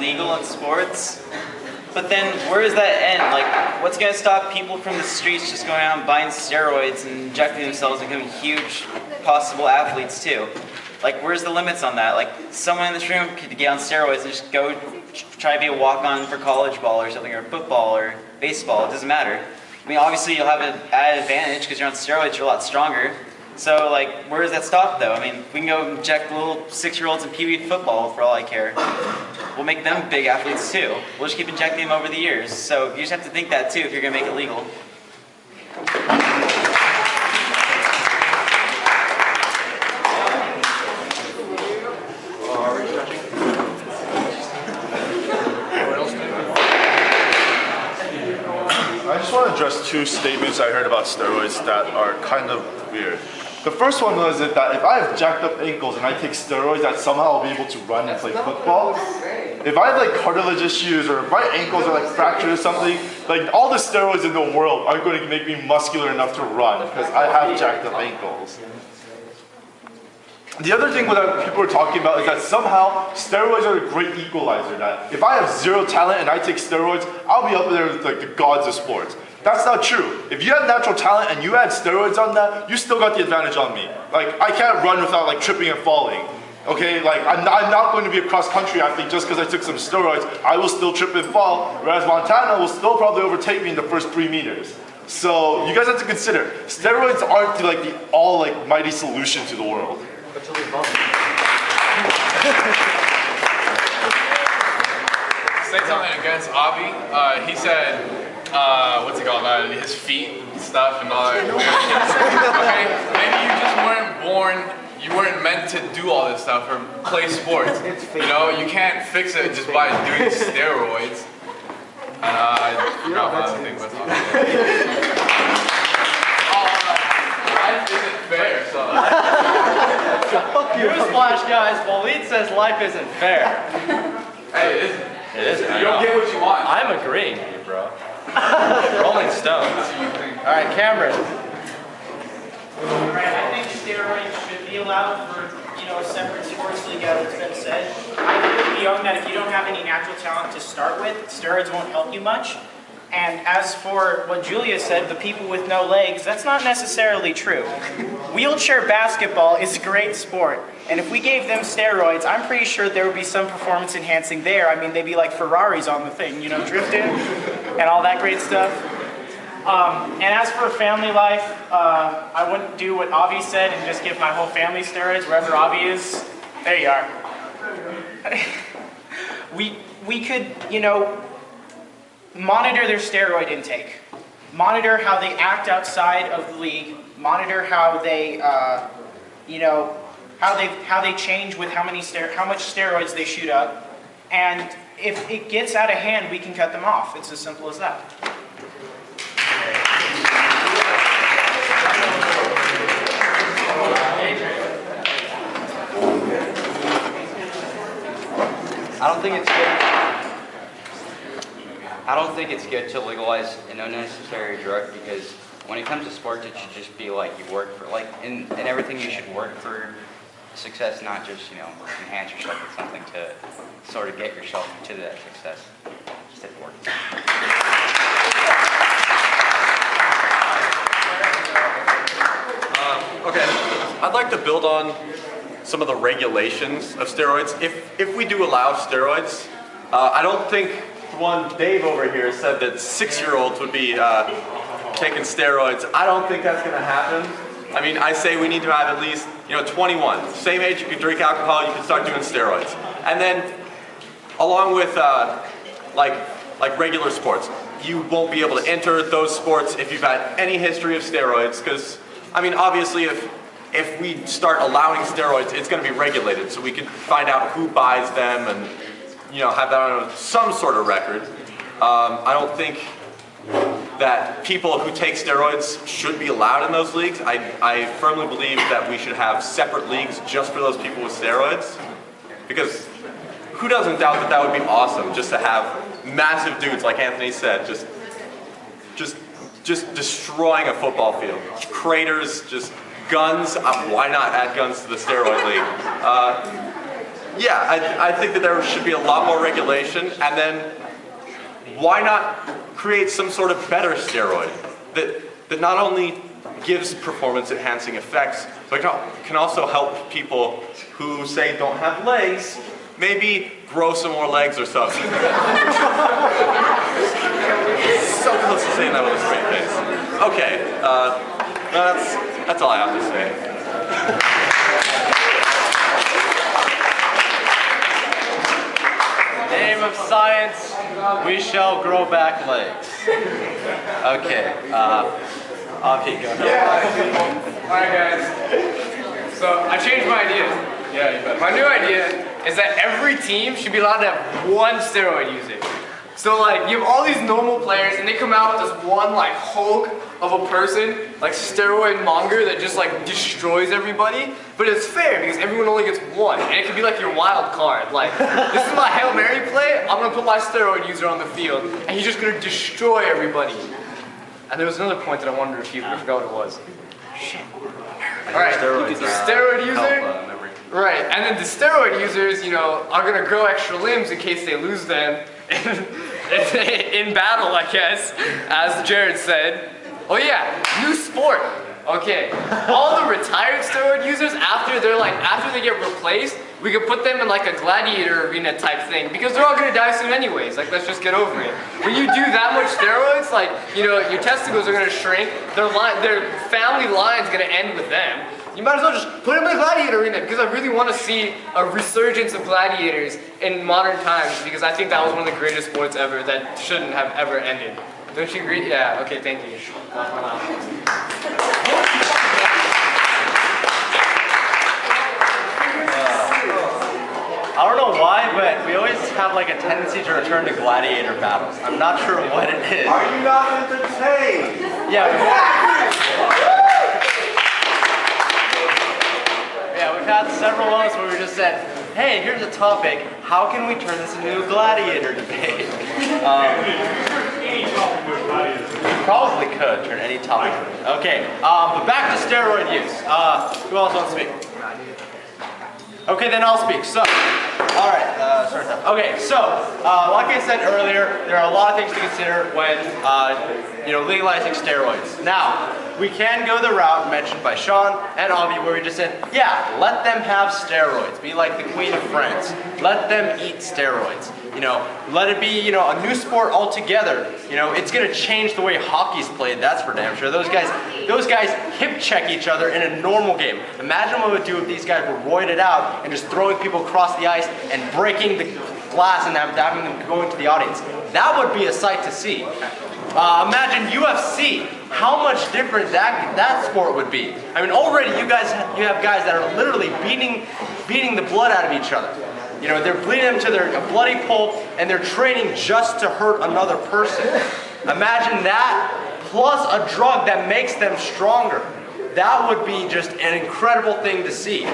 legal in sports. But then where does that end? Like, what's going to stop people from the streets just going out and buying steroids and injecting themselves and becoming huge possible athletes too? Like, where's the limits on that? Like, someone in this room could get on steroids and just go try to be a walk-on for college ball or something, or football or baseball. It doesn't matter. I mean, obviously you'll have an added advantage because you're on steroids, you're a lot stronger. So, like, where does that stop, though? I mean, we can go inject little 6-year-olds in Pee Wee football for all I care. We'll make them big athletes, too. We'll just keep injecting them over the years. So you just have to think that, too, if you're going to make it legal. I just want to address two statements I heard about steroids that are kind of weird. The first one was that if I have jacked up ankles and I take steroids, that somehow I'll be able to run and play football. If I have like cartilage issues or if my ankles are like fractured or something, like all the steroids in the world aren't going to make me muscular enough to run because I have jacked up ankles. The other thing that people are talking about is that somehow steroids are a great equalizer. That if I have zero talent and I take steroids, I'll be up there with like the gods of sports. That's not true. If you have natural talent and you add steroids on that, you still got the advantage on me. Like, I can't run without like tripping and falling. Okay, like I'm not going to be a cross-country athlete just because I took some steroids. I will still trip and fall, whereas Montana will still probably overtake me in the first 3 meters. So you guys have to consider, steroids aren't like the all like mighty solution to the world. Say something against Avi. He said, what's it called? His feet and stuff and all that. Okay, maybe you just weren't born, you weren't meant to do all this stuff or play sports. You know, you can't fix it just by doing steroids. And I forgot one other thing, but life isn't fair, so. Newsflash, guys, Waleed says life isn't fair. Hey, it isn't. It isn't. You don't get what you want. I'm agreeing with you, bro. Rolling Stones. Alright, Cameron. Right, I think steroids should be allowed for, a separate sports league, as it's been said. I agree with Young that if you don't have any natural talent to start with, steroids won't help you much. And as for what Julia said, the people with no legs, that's not necessarily true. Wheelchair basketball is a great sport. And if we gave them steroids, I'm pretty sure there would be some performance enhancing there. I mean, they'd be like Ferraris on the thing, drifting and all that great stuff. And as for family life, I wouldn't do what Avi said and just give my whole family steroids wherever Avi is. There you are. We could, monitor their steroid intake. Monitor how they act outside of the league. Monitor how they, how they change with how much steroids they shoot up. And if it gets out of hand, we can cut them off. It's as simple as that. I don't think it's good to legalize an unnecessary drug because when it comes to sports, it should just be like you work for, like in everything you should work for success, not just, enhance yourself with something to sort of get yourself to that success. Just at work. Okay, I'd like to build on some of the regulations of steroids. If we do allow steroids, I don't think one Dave over here said that 6-year-olds would be taking steroids. I don't think that's going to happen. I mean, I say we need to have at least 21. Same age you can drink alcohol, you can start doing steroids. And then along with like regular sports, you won't be able to enter those sports if you've had any history of steroids because, I mean, obviously if we start allowing steroids, it's going to be regulated so we can find out who buys them and have that on some sort of record. I don't think that people who take steroids should be allowed in those leagues. I firmly believe that we should have separate leagues just for those people with steroids because who doesn't doubt that that would be awesome just to have massive dudes like Anthony said just destroying a football field. Craters, just guns. Why not add guns to the steroid league? yeah, I think that there should be a lot more regulation, and then why not create some sort of better steroid that not only gives performance-enhancing effects, but can also help people who, say, don't have legs, maybe grow some more legs or something. So close to saying that with a straight face. Okay, that's all I have to say. Name of science, we shall grow back legs. Okay, Avi, go ahead. Alright guys, so I changed my idea. Yeah, you bet. My new idea is that every team should be allowed to have one steroid user. So like, you have all these normal players and they come out with this one like Hulk of a person, like steroid monger that just like destroys everybody. But it's fair because everyone only gets one. And it could be like your wild card. Like, this is my Hail Mary play, I'm gonna put my steroid user on the field and he's just gonna destroy everybody. And there was another point that I wanted to refute, but I forgot what it was. Shit. Alright, steroid user. Right, and then the steroid users, you know, are gonna grow extra limbs in case they lose them in battle, I guess, as Jarrett said. Oh yeah, new sport. Okay, all the retired steroid users, after they get replaced, we could put them in like a gladiator arena type thing because they're all gonna die soon anyways. Like, let's just get over it. When you do that much steroids, like, you know, your testicles are gonna shrink. Their family line's gonna end with them. You might as well just put them in a gladiator arena because I really want to see a resurgence of gladiators in modern times because I think that was one of the greatest sports ever that shouldn't have ever ended. Don't you agree? Yeah, okay, thank you. I don't know why, but we always have like a tendency to return to gladiator battles. I'm not sure what it is. Are you not entertained? Yeah, we've had several moments where we just said, hey, here's a topic, how can we turn this into a gladiator debate? Probably could turn any topic. Okay, but back to steroid use. Who else wants to speak? Okay, then I'll speak. So, all right, start time. Okay, so like I said earlier, there are a lot of things to consider when legalizing steroids. Now, we can go the route mentioned by Sean and Avi, where we just said, yeah, let them have steroids. Be like the Queen of France. Let them eat steroids. You know, let it be, a new sport altogether. You know, it's gonna change the way hockey's played, that's for damn sure. Those guys hip check each other in a normal game. Imagine what it would do if these guys were roided out and just throwing people across the ice and breaking the glass and having them going to the audience. That would be a sight to see. Imagine UFC, how much different that sport would be. I mean, already you have guys that are literally beating the blood out of each other. You know, they're bleeding them to their bloody pulp, and they're training just to hurt another person. Imagine that, plus a drug that makes them stronger. That would be just an incredible thing to see.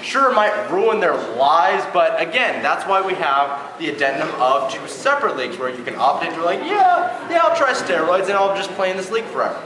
Sure, it might ruin their lives, but again, that's why we have the addendum of 2 separate leagues where you can opt into, like, yeah, I'll try steroids and I'll just play in this league forever.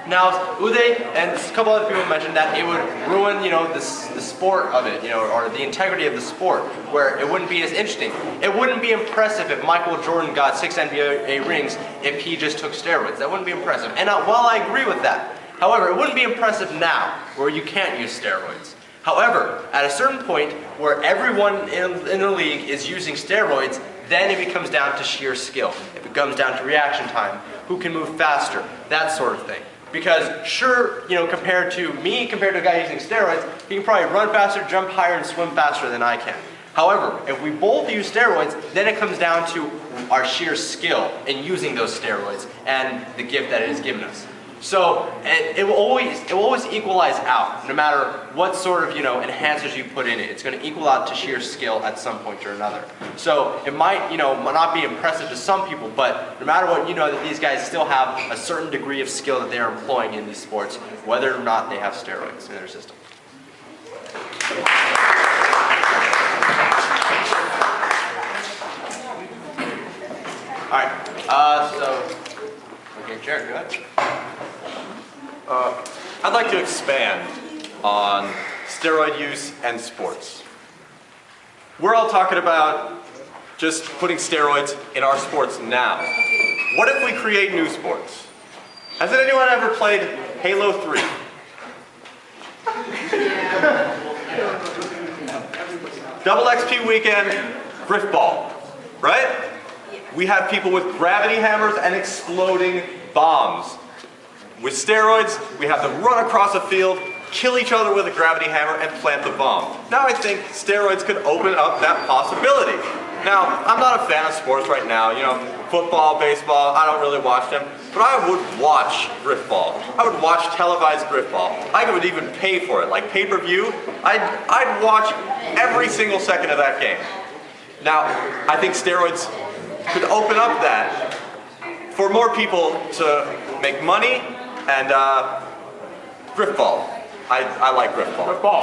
Now, Uday and a couple other people mentioned that it would ruin, the sport of it, or the integrity of the sport, where it wouldn't be as interesting. It wouldn't be impressive if Michael Jordan got 6 NBA rings if he just took steroids. That wouldn't be impressive. And while I agree with that, however, it wouldn't be impressive now, where you can't use steroids. However, at a certain point where everyone in the league is using steroids, then it becomes down to sheer skill. It becomes down to reaction time, who can move faster, that sort of thing. Because sure, compared to a guy using steroids, he can probably run faster, jump higher, and swim faster than I can. However, if we both use steroids, then it comes down to our sheer skill in using those steroids and the gift that it has given us. So it will always equalize out, no matter what sort of enhancers you put in it. It's going to equal out to sheer skill at some point or another. So it might not be impressive to some people, but no matter what, that these guys still have a certain degree of skill that they are employing in these sports, whether or not they have steroids in their system. All right. Okay, Jarrett, go ahead. I'd like to expand on steroid use and sports. we're all talking about just putting steroids in our sports now. What if we create new sports? Has anyone ever played Halo 3? Double XP weekend, Griffball, right? We have people with gravity hammers and exploding bombs. With steroids, we have them run across a field, kill each other with a gravity hammer, and plant the bomb. Now I think steroids could open up that possibility. Now, I'm not a fan of sports right now, you know, football, baseball, I don't really watch them, but I would watch Griffball. I would watch televised Griffball. I would even pay for it, like pay-per-view. I'd watch every single second of that game. Now, I think steroids could open up that for more people to make money and Griffball. I like Griffball. Ball.